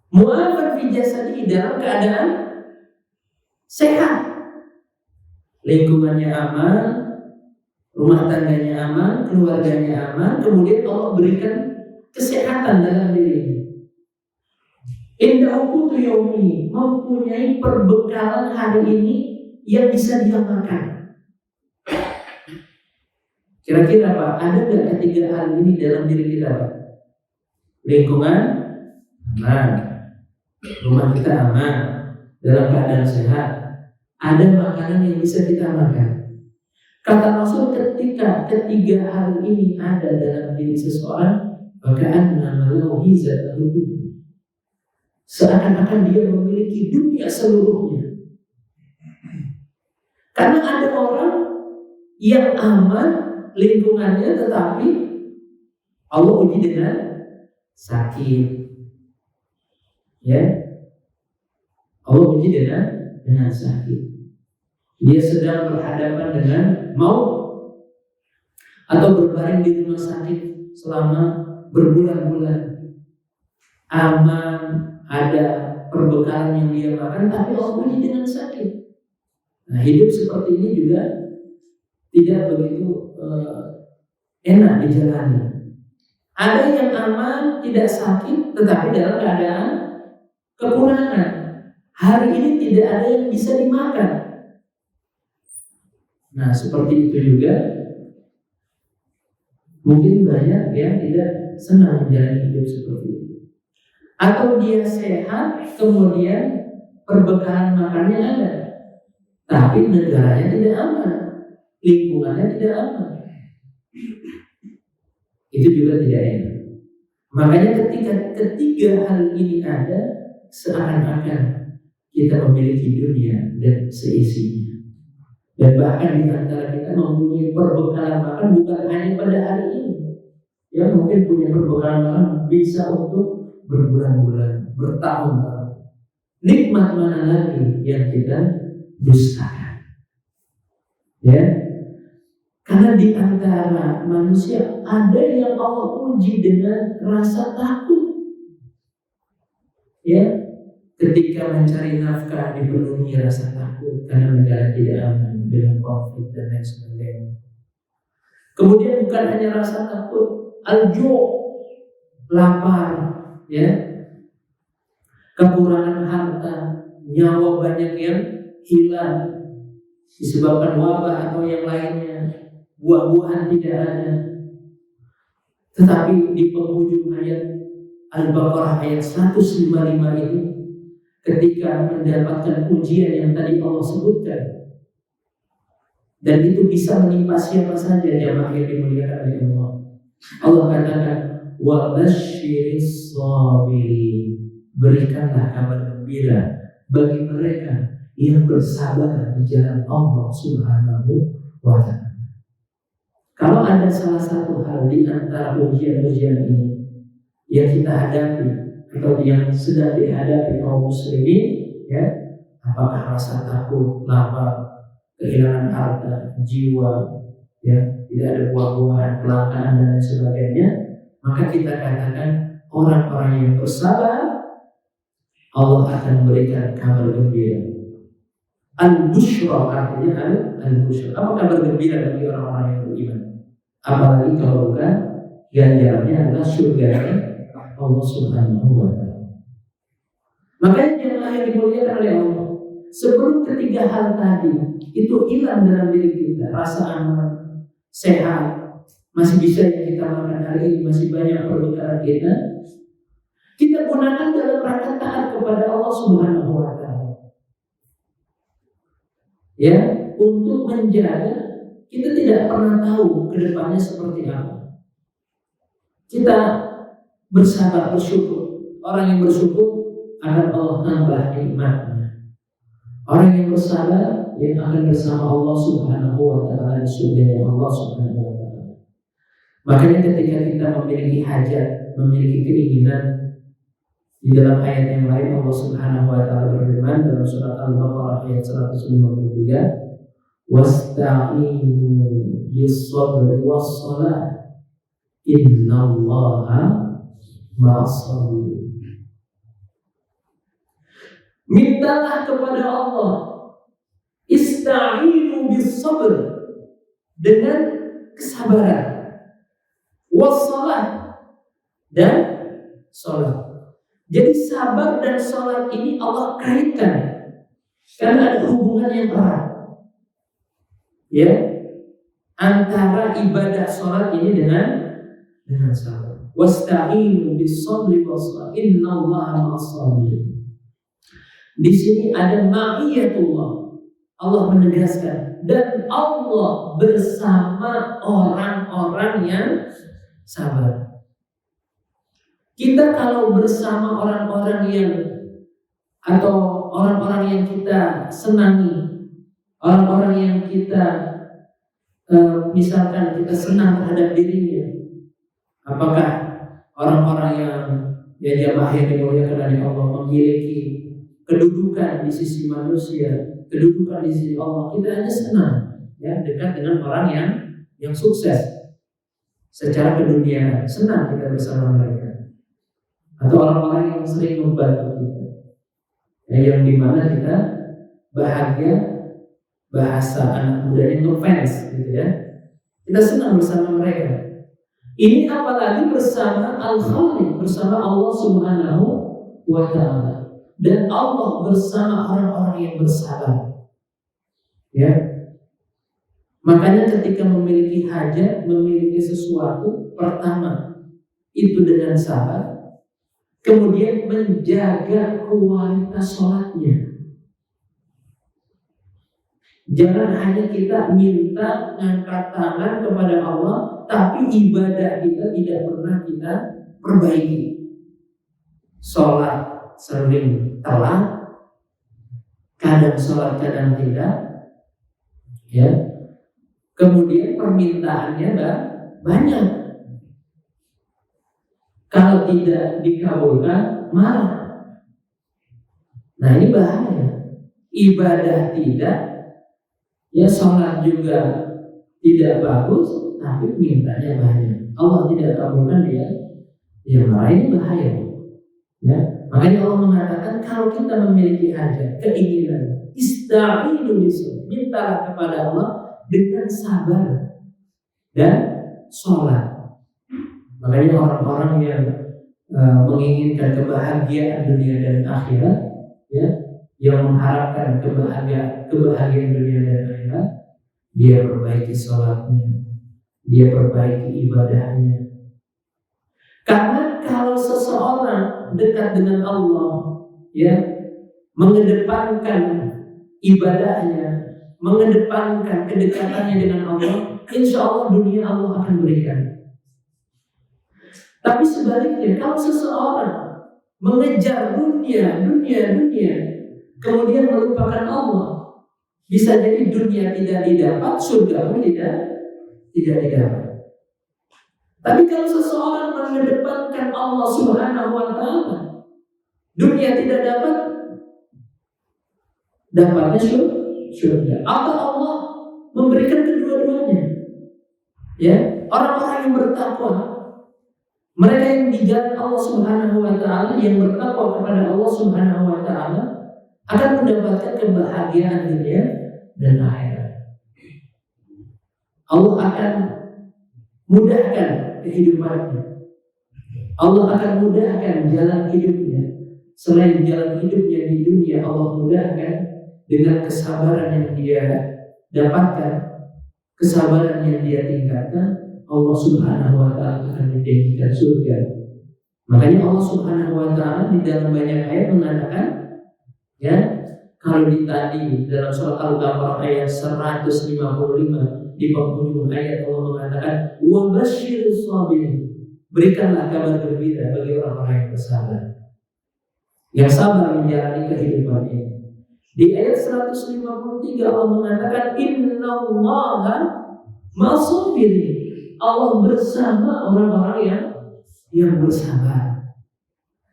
mu'afan fi jasadihi, dalam keadaan sehat. Lingkungannya aman, rumah tangganya aman, keluarganya aman, kemudian Allah berikan kesehatan dalam dirinya. Indahu qutu yaumi, mempunyai perbekalan hari ini yang bisa dia makan. Kira-kira Pak, ada nggak ketiga hal ini dalam diri kita, Pak? Lingkungan aman, rumah kita aman, dalam keadaan sehat, ada makanan yang bisa kita makan. Kata Rasul, ketika ketiga hal ini ada dalam diri seseorang, maka annamalahu hizat al-dunya, seakan-akan dia memiliki dunia seluruhnya. Karena ada orang yang aman lingkungannya, tetapi Allah uji dengan sakit, ya. Allah uji dengan sakit. Dia sedang berhadapan dengan maut atau berbaring di rumah sakit selama berbulan-bulan. Aman, ada perbekalan yang dia makan, tapi Allah uji dengan sakit. Nah, hidup seperti ini juga tidak begitu enak dijalani. Ada yang aman, tidak sakit, tetapi dalam keadaan kekurangan. Hari ini tidak ada yang bisa dimakan. Nah, seperti itu juga mungkin banyak yang tidak senang menjalani hidup seperti itu. Atau dia sehat, kemudian perbekalan makannya ada, tapi negaranya tidak aman, lingkungannya tidak aman. Itu juga tidak enak. Makanya ketika ketiga hal ini ada, seakan-akan kita memiliki dunia dan seisinya. Dan bahkan di antara kita mempunyai perbekalan makan bukan hanya pada hari ini. Ya, mungkin punya perbekalan makan bisa untuk berbulan-bulan, bertahun-tahun. Nikmat mana lagi yang kita dustakan? Ya, karena di antara manusia ada yang Allah uji dengan rasa takut. Ya, ketika mencari nafkah dipenuhi rasa takut karena negara tidak aman dengan konflik dan lain sebagainya. Kemudian bukan hanya rasa takut, al-ju', lapar, ya, kekurangan harta, nyawa banyak yang hilang disebabkan wabah atau yang lainnya, buah-buahan tidak ada. Tetapi di penghujung ayat Al-Baqarah ayat 155 ini, ketika mendapatkan ujian yang tadi Allah sebutkan, Dan itu bisa menimpa siapa saja jamaah yang dimuliakan oleh Allah. Allah katakan, wa basyiris sabirin, berikanlah kabar gembira bagi mereka yang bersabar di jalan Allah Subhanahu wa ta'ala. Kalau ada salah satu hal di antara ujian-ujian ini yang kita hadapi atau yang sedang dihadapi kaum muslimin, ya, apakah rasa takut, lapar, kehilangan harta, jiwa, ya, tidak ada buah-buahan, kelangkaan dan lain sebagainya, maka kita katakan orang-orang yang bersabar Allah akan memberikan kabar gembira. Al-busyra artinya al-busyra. Apa kabar gembira bagi orang-orang yang beriman? Apalagi kalau bukan ganjarannya adalah surga Allah Subhanahu wa ta'ala. Makanya jemaah yang dimuliakan oleh Allah, sebelum ketiga hal tadi itu hilang dalam diri kita, rasa aman, sehat, masih bisa yang kita makan hari ini, masih banyak permintaan kita gunakan dalam rangka taat kepada Allah Subhanahu wa ta'ala. Ya, untuk menjaga kita tidak pernah tahu ke depannya seperti apa. Kita bersabar, bersyukur. Orang yang bersyukur akan Allah tambah nikmatnya. Orang yang bersabar yang akan bersama Allah Subhanahu wa ta'ala di surga Allah Subhanahu wa ta'ala. Makanya ketika kita memiliki hajat, memiliki keinginan, di dalam ayat yang lain Allah Subhanahu wa ta'ala berfirman dalam surat Al-Baqarah ayat 153, wasta'inu bis-sabri was-salah innallaha ma'as-sabirin. Mintalah kepada Allah, ista'inu bis-sabr, dengan kesabaran, was-salah, dan salat. Jadi sabar dan salat ini Allah kaitkan karena ada hubungan yang erat, ya, antara ibadah salat ini dengan sabar. Wasta'inu bis-sabri was-salah innallaha ma'as-sabirin. Di sini ada ma'iyatullah. Allah menegaskan dan Allah bersama orang-orang yang sabar. Kita kalau bersama orang-orang yang atau orang-orang yang kita senangi, orang-orang yang kita misalkan kita senang terhadap dirinya, apakah orang-orang yang jamaah yang dimuliakan oleh Allah memiliki kedudukan di sisi manusia, kedudukan di sisi Allah, kita hanya senang, ya, dekat dengan orang yang sukses secara keduniaan, senang kita bersama mereka. Atau orang-orang yang sering membantu kita, ya, yang dimana kita bahagia, bahasa anak muda itu fans, gitu ya. Kita senang bersama mereka. Ini apalagi bersama Al-Khaliq, bersama Allah Subhanahu wa ta'ala, dan Allah bersama orang-orang yang bersabar. Ya. Makanya ketika memiliki hajat, memiliki sesuatu, pertama itu dengan sabar. Kemudian menjaga kualitas sholatnya. Jangan hanya kita minta ngangkat tangan kepada Allah, tapi ibadah kita tidak pernah kita perbaiki. Sholat sering telat, kadang sholat kadang tidak, ya. Kemudian permintaannya banyak. Kalau tidak dikabulkan, marah. Nah, ini bahaya. Ibadah tidak, ya, sholat juga tidak bagus, tapi mintanya banyak. Allah tidak kabulkan dia, ya, marah. Ini bahaya, ya. Makanya Allah mengatakan kalau kita memiliki hajat, keinginan, ista'inu bis-sabr, mintalah kepada Allah dengan sabar dan sholat. Makanya orang-orang yang menginginkan kebahagiaan dunia dan akhirat, ya, yang mengharapkan kebahagiaan dunia dan akhirat, dia perbaiki sholatnya, dia perbaiki ibadahnya. Karena kalau seseorang dekat dengan Allah, ya, mengedepankan ibadahnya, mengedepankan kedekatannya dengan Allah, insya Allah dunia Allah akan berikan. Tapi sebaliknya, kalau seseorang mengejar dunia, kemudian melupakan Allah, bisa jadi dunia tidak didapat, surga pun tidak didapat. Tapi kalau seseorang mengedepankan Allah Subhanahu wa Ta'ala, dunia tidak dapat, dapatnya surga. Atau Allah memberikan kedua-duanya. Ya, orang-orang yang bertakwa, mereka yang di jalan Allah Subhanahu wa Ta'ala, yang bertakwa kepada Allah Subhanahu wa Ta'ala, akan mendapatkan kebahagiaan dunia dan akhirat. Allah akan mudahkan kehidupannya. Allah akan mudahkan jalan hidupnya. Selain jalan hidupnya di dunia, Allah mudahkan dengan kesabaran yang dia dapatkan, kesabaran yang dia tingkatkan. Allah Subhanahu wa Ta'ala akan menjanjikan surga. Makanya Allah Subhanahu wa Ta'ala di dalam banyak ayat mengatakan, ya, kalau tadi dalam surat Al-Baqarah ayat 155 di penghujung ayat Allah mengatakan, wa basyirus sabirin, berikanlah kabar gembira bagi orang-orang yang bersabar, yang sabar menjalani kehidupan ini. Di ayat 153 Allah mengatakan, innallaha ma'as-sabirin, Allah bersama orang-orang yang bersabar.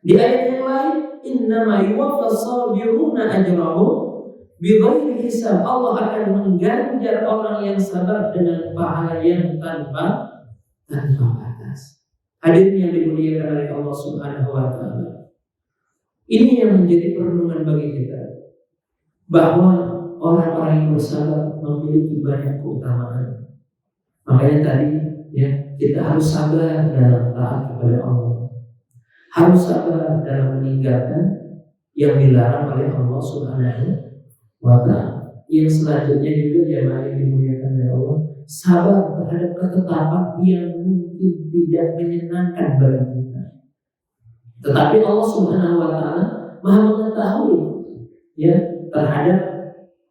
Di ayat yang lain, innama yuwaffas sabiruna ajrahum bighairi hisab, Allah akan mengganjar orang yang sabar dengan pahala yang tanpa batas. Hadirin yang dimuliakan oleh Allah Subhanahu wa Ta'ala, ini yang menjadi perenungan bagi kita, bahwa orang-orang yang bersabar memiliki banyak keutamaan. Makanya tadi, ya, kita harus sabar dalam taat kepada Allah, harus sabar dalam meninggalkan yang dilarang oleh Allah Subhanahu wa Ta'ala. Yang selanjutnya juga jemaah yang dimuliakan oleh Allah, sabar terhadap ketetapan yang mungkin tidak menyenangkan bagi kita. Tetapi Allah Subhanahu wa Ta'ala Maha mengetahui, ya, terhadap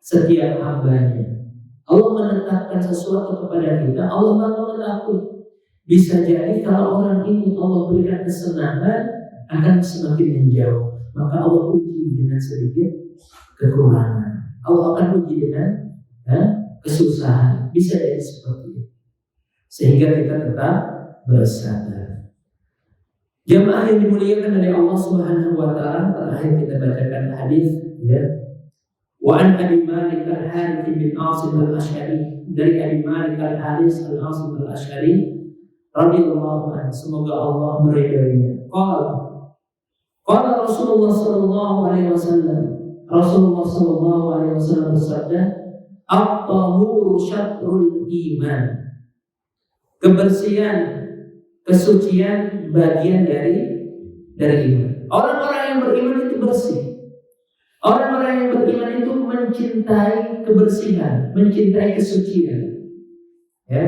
setiap hambanya. Allah menetapkan sesuatu kepada kita, Allah Maha mengetahui. Bisa jadi kalau orang ini Allah berikan kesenangan, akan semakin menjauh, maka Allah uji dengan sedikit kekurangan. Allah akan uji dengan kesusahan. Bisa jadi seperti itu, sehingga kita tetap bersabar. Jamaah yang dimuliakan oleh Allah Subhanahu wa Ta'ala, terakhir kita bacakan hadis, ya. Wa an Abi Malik al-Harith bin Asim al-Asy'ari, dari Abi Malik al-Harith al-Asim al-Asy'ari radhiyallahu anhu, semoga Allah meridainya. Qala Rasulullah sallallahu alaihi wasallam, Rasulullah sallallahu alaihi wasallam bersabda, at-tahuru syatrul iman, kebersihan, kesucian bagian dari iman. Orang-orang yang beriman itu bersih. Orang-orang yang beriman itu mencintai kebersihan, mencintai kesucian. Ya.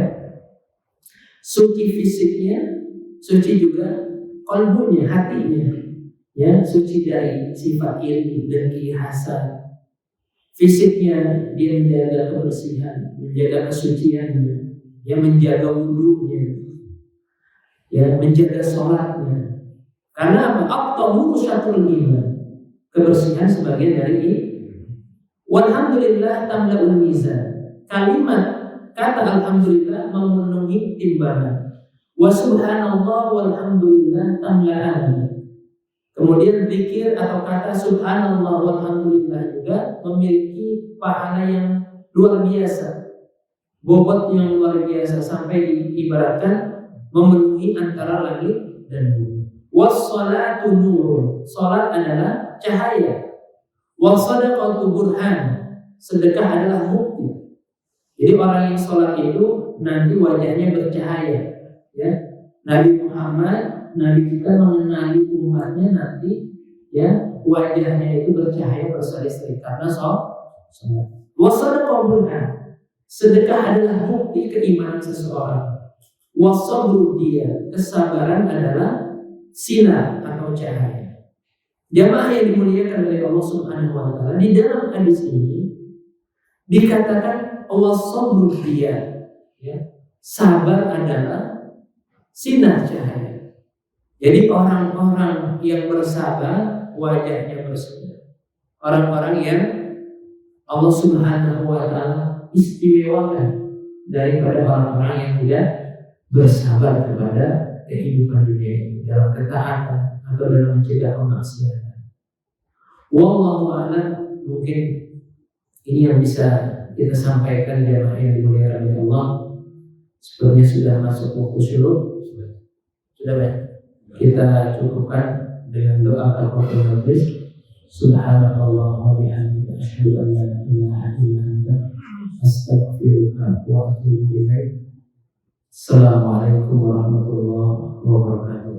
Suci fisiknya, suci juga qalbunya, hatinya. Ya, suci dari sifat iri, dengki, hasad. Fisiknya dia menjaga kebersihan, menjaga kesuciannya, ya, menjaga wudunya, ya, menjaga sholatnya. Karena apa? At-tahuru syatrul iman, kebersihan sebagian dari iman. Walhamdulillah tamla'ul mizan, kalimat kata alhamdulillah memenuhi timbangan. Wa subhanallah walhamdulillah tamla'an. Kemudian zikir atau kata subhanallah walhamdulillah juga memiliki pahala yang luar biasa, bobot yang luar biasa, sampai diibaratkan memenuhi antara langit dan bumi. Was-salatu nurun, salat adalah cahaya. Was-sadaqatu burhan, sedekah adalah bukti. Jadi orang yang salat itu nanti wajahnya bercahaya, ya. Nabi Muhammad, Nabi kita mengenali umatnya nanti, ya, wajahnya itu bercahaya berseri-seri karena salat. Was-sadaqatu burhan, sedekah adalah bukti keimanan seseorang. Was-sabru dia, kesabaran adalah sinar atau cahaya. Jamaah yang dimuliakan oleh Allah Subhanahu wa Ta'ala, di dalam hadis ini Dikatakan wasabrul dia, ya. Sabar adalah sinar cahaya. Jadi orang-orang yang bersabar wajahnya bersinar. Orang-orang yang Allah Subhanahu wa taala istimewakan daripada orang-orang yang tidak bersabar kepada kehidupan dunia ini dalam ketaatan atau dalam mencegah kemaksiatan. Wallahu a'lam. Mungkin ini yang bisa kita sampaikan jamaah yang dimuliakan oleh Allah. Sebenarnya sudah masuk waktu syuruk. Sudah ya? Kita cukupkan dengan doa kafaratul majlis. Subhanallah wa bihamdika asyhadu an la ilaha illa anta astaghfiruka wa atubu ilaik. Assalamualaikum warahmatullahi wabarakatuh.